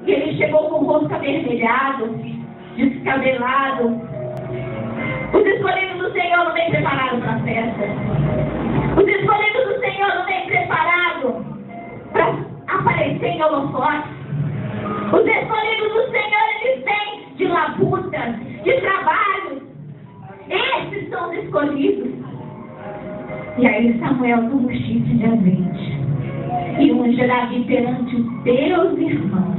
E ele chegou com o rosto avermelhado, descabelado. Os escolhidos do Senhor não vêm preparados para a festa. Os escolhidos do Senhor não vêm preparados para aparecer em holofote. Os escolhidos do Senhor, eles vêm de labuta, de trabalho. Esses são os escolhidos. E aí Samuel toma o chifre de azeite e unge Davi perante os seus irmãos.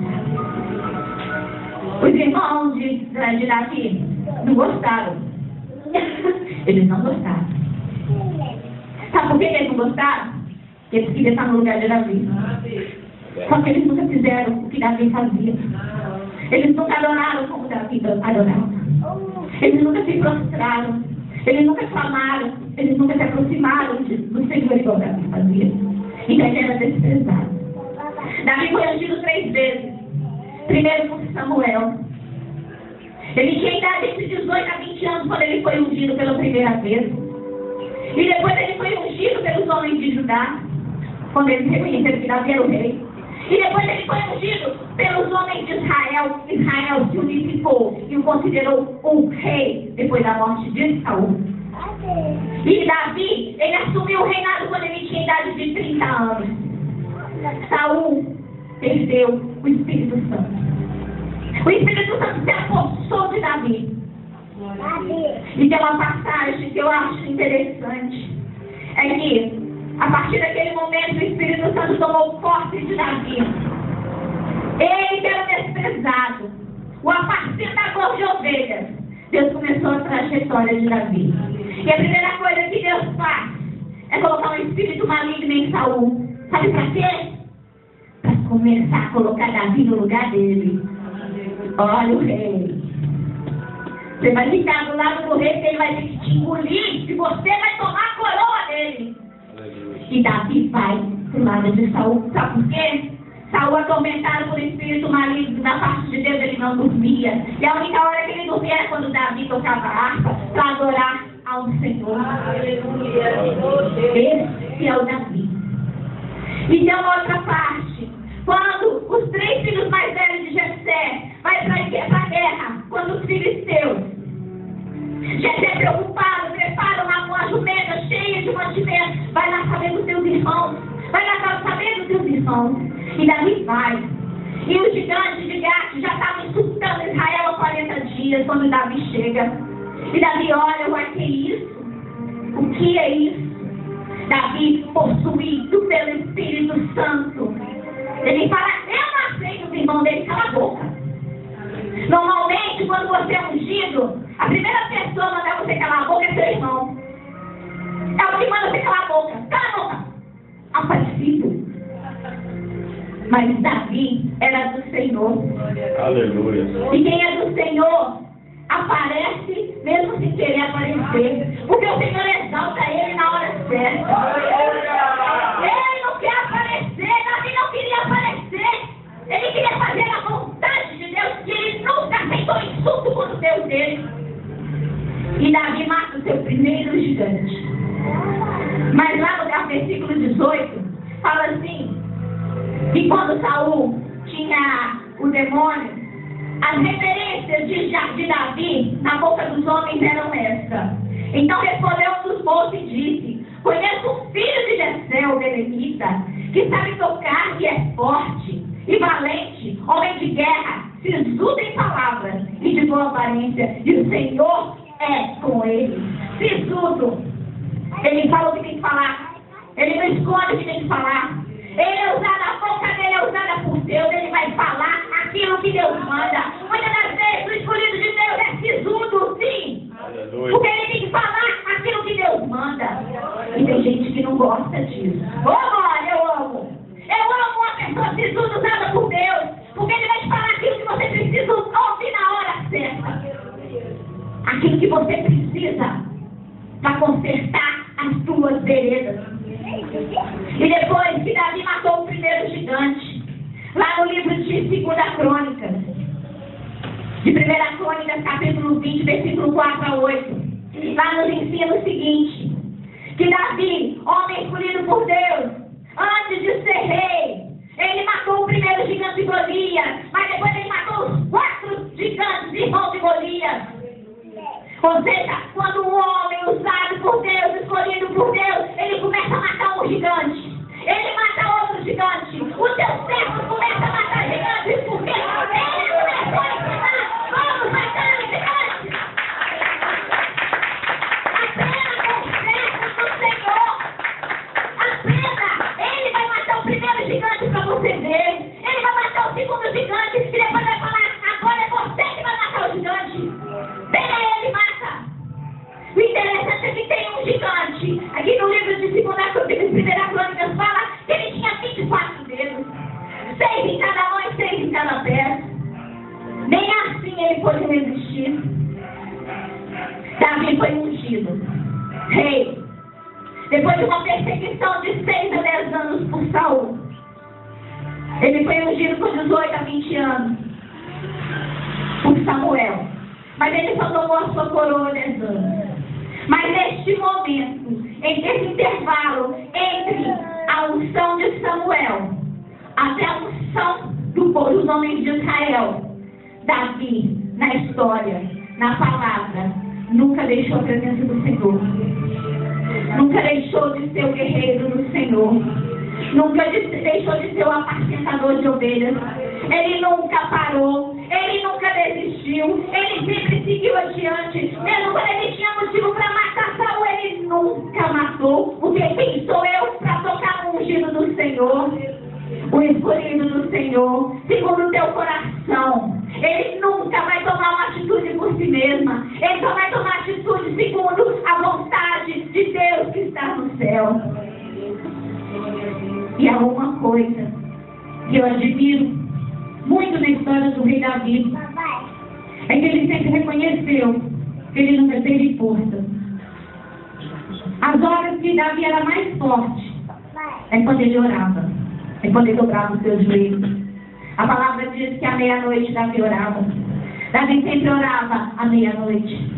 Os irmãos de Davi não gostaram. Eles não gostaram. Sabe por que eles não gostaram? Porque eles queriam estar no lugar de Davi. Só que eles nunca fizeram o que Davi fazia. Eles nunca adoraram como Davi adorava. Eles nunca se prostraram. Eles nunca clamaram. Eles nunca se aproximaram do Senhor igual Davi fazia. Então ele era desprezado. Davi foi ungido 3 vezes. Primeiro por Samuel. Ele tinha idade entre 18 a 20 anos quando ele foi ungido pela primeira vez. E depois ele foi ungido pelos homens de Judá, quando eles reconheceram que Davi era o rei. E depois ele foi ungido pelos homens de Israel. Israel se unificou e o considerou um rei depois da morte de Saul. E Davi, ele assumiu o reinado quando ele tinha idade de 30 anos. Saul perdeu o Espírito Santo. O Espírito Santo se apossou de Davi. E tem uma passagem que eu acho interessante. É que, a partir daquele momento, o Espírito Santo tomou posse de Davi. Ele que era desprezado, o apacentador de ovelhas. Deus começou a trajetória de Davi. E a primeira coisa que Deus faz é colocar um espírito maligno em Saul. Sabe para quê? Para começar a colocar Davi no lugar dele. Olha o rei. Você vai ficar do lado do rei, que ele vai ter que te engolir, e você vai tomar a coroa dele. E Davi vai pro lado de Saul. Sabe por quê? Saul, atormentado por espírito maligno, da parte de Deus, ele não dormia. E a única hora que ele dormia era quando Davi tocava a harpa para adorar ao Senhor. Esse é o Davi. E tem uma outra parte. Quando os 3 filhos mais velhos de Jessé vai para a guerra, quando os filisteus, Jessé preocupado, prepara uma jumenta cheia de mantimento, vai lá saber dos seus irmãos, vai lá saber dos seus irmãos. E Davi vai. E os gigantes de Gate já estavam insultando Israel há 40 dias quando Davi chega. E Davi olha, uai, que é isso? O que é isso? Davi, possuído pelo Espírito Santo, ele fala, eu não sei, os irmãos dele, cala a boca. Normalmente, quando você é ungido, a primeira pessoa a mandar você calar a boca é seu irmão. É o que manda você calar a boca. Cala a boca. Aparecido. Mas Davi era do Senhor. Aleluia. E quem é do Senhor aparece mesmo sem querer aparecer. Porque o Senhor exalta ele na hora certa. Ele não quer aparecer. Davi não queria aparecer. Ele queria fazer a vontade de Deus. E ele nunca aceitou insulto contra o Deus dele. E Davi mata o seu primeiro gigante. Mas lá no versículo 18 fala assim: que quando Saul tinha o demônio, as referências de Davi na boca dos homens eram estas. Então respondeu um dos moços e disse: conheço um filho de Jessé, o belemita, que sabe tocar e é forte e valente, homem de guerra, sisudo em palavras e de boa aparência, e o Senhor é com ele. Sisudo. Ele fala o que tem que falar. Ele não esconde o que tem que falar. Ele é usado, a boca dele é usada por Deus. Ele vai falar aquilo que Deus manda. Muitas das vezes o escolhido de Deus é sisudo, sim. Aleluia. Porque ele tem que falar aquilo que Deus manda. E tem gente que não gosta disso. Ô, olha, eu amo. Eu amo uma pessoa sisuda usada por Deus. Porque ele vai te falar aquilo que você precisa ouvir na hora certa. Aquilo que você precisa para consertar as tuas veredas. E depois que Davi matou o primeiro gigante, lá no livro de 2 Crônicas, de 1 Crônicas, capítulo 20, versículo 4 a 8, lá nos ensina o seguinte: que Davi, homem escolhido por Deus, antes de ser rei, ele matou o primeiro gigante Golias, mas depois chegava perto. Nem assim ele pôde resistir. Davi foi ungido rei. Depois de uma perseguição de 6 a 10 anos por Saul. Ele foi ungido com 18 a 20 anos por Samuel. Mas ele só tomou a sua coroa 10 anos. Mas neste momento, nesse intervalo entre a unção de Samuel até a unção dos homens de Israel, Davi, na história, na palavra, nunca deixou a presença do Senhor. Nunca deixou de ser o guerreiro do Senhor. Nunca deixou de ser o apacentador de ovelhas. Ele nunca parou. Ele nunca desistiu. Ele sempre seguiu adiante. Mesmo quando ele tinha motivo para matar Saul, ele nunca matou. Porque quem sou eu para tocar no ungido do Senhor? O escolhido do Senhor, segundo o teu coração. Ele nunca vai tomar uma atitude por si mesma. Ele só vai tomar atitude segundo a vontade de Deus que está no céu. E há uma coisa que eu admiro muito na história do rei Davi, é que ele sempre reconheceu que ele nunca teve força. As horas que Davi era mais forte é quando ele orava, é quando ele dobrava os seus joelhos. A palavra diz que à meia-noite Davi orava. Davi sempre orava à meia-noite.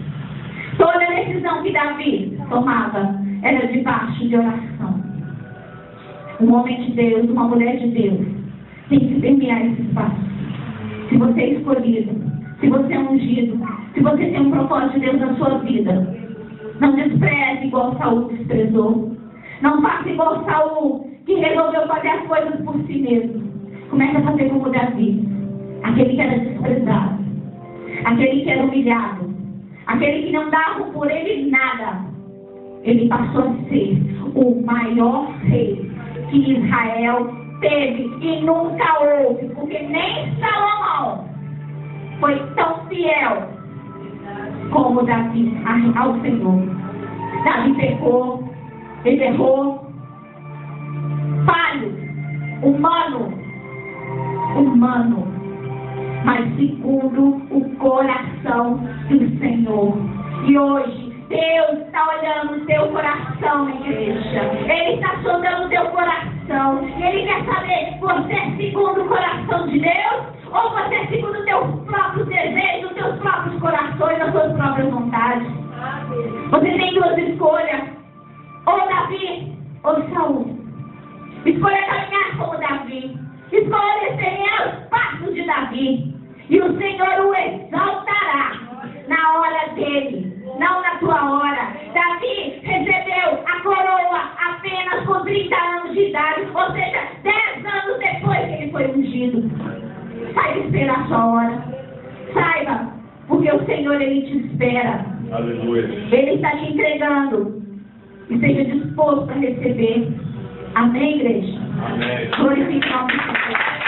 Toda decisão que Davi tomava era debaixo de oração. Um homem de Deus, uma mulher de Deus, tem que permear esse espaço. Se você é escolhido, se você é ungido, se você tem um propósito de Deus na sua vida, não despreze igual Saul desprezou. Não faça igual Saul, que resolveu fazer as coisas por si mesmo. Comece a fazer como Davi, aquele que era desprezado, aquele que era humilhado, aquele que não dava por ele nada. Ele passou a ser o maior rei que Israel teve e nunca houve, porque nem Salomão foi tão fiel como Davi ao Senhor. Davi pecou, ele errou, falho, humano, mas segundo o coração do Senhor. E hoje Deus está olhando o teu coração, igreja. Ele está sondando o teu coração. E Ele quer saber, você é segundo o coração de Deus? Ou você é segundo os teus próprios desejos, os teus próprios corações, as suas próprias vontades? Você tem duas escolhas. Ou Davi, ou Saul. Escolha caminhar como Davi. Escolha seguir os passos de Davi. E o Senhor o exaltará na hora dele, não na tua hora. Davi recebeu a coroa apenas com 30 anos de idade, ou seja, 10 anos depois que ele foi ungido. Saiba esperar a sua hora. Saiba, porque o Senhor, Ele te espera. Aleluia. Ele está te entregando. E seja disposto a receber. Amém, igreja? Amém. Glorificar o Senhor.